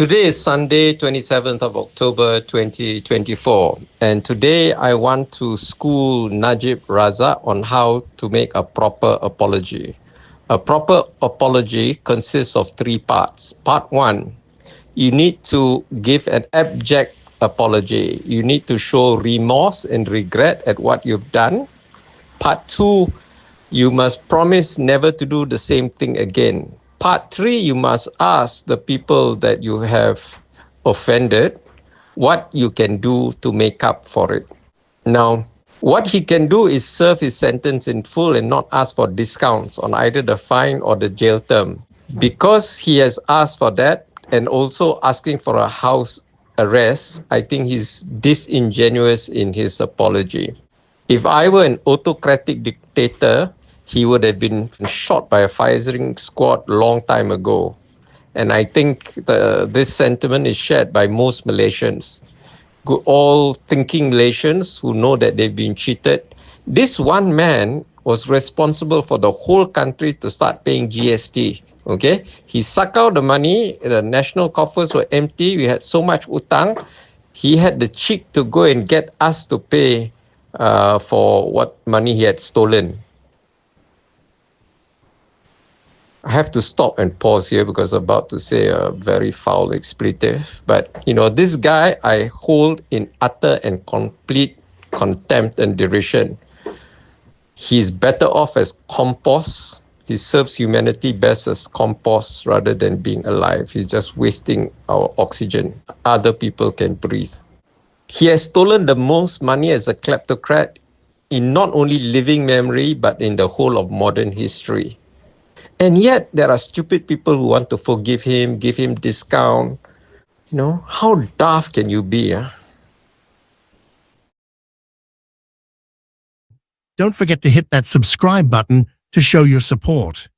Today is Sunday, 27th of October, 2024. And today I want to school Najib Razak on how to make a proper apology. A proper apology consists of three parts. Part one, you need to give an abject apology. You need to show remorse and regret at what you've done. Part two, you must promise never to do the same thing again. Part three, you must ask the people that you have offended what you can do to make up for it. Now, what he can do is serve his sentence in full and not ask for discounts on either the fine or the jail term. Because he has asked for that and also asking for a house arrest, I think he's disingenuous in his apology. If I were an autocratic dictator, he would have been shot by a firing squad long time ago. And I think this sentiment is shared by most Malaysians, all thinking Malaysians who know that they've been cheated. This one man was responsible for the whole country to start paying GST. Okay, he sucked out the money. The national coffers were empty. We had so much utang. He had the cheek to go and get us to pay for what money he had stolen. I have to stop and pause here because I'm about to say a very foul expletive. But, this guy I hold in utter and complete contempt and derision. He's better off as compost. He serves humanity best as compost rather than being alive. He's just wasting our oxygen. Other people can breathe. He has stolen the most money as a kleptocrat in not only living memory, but in the whole of modern history. And yet, there are stupid people who want to forgive him, give him discount. How daft can you be? Don't forget to hit that subscribe button to show your support.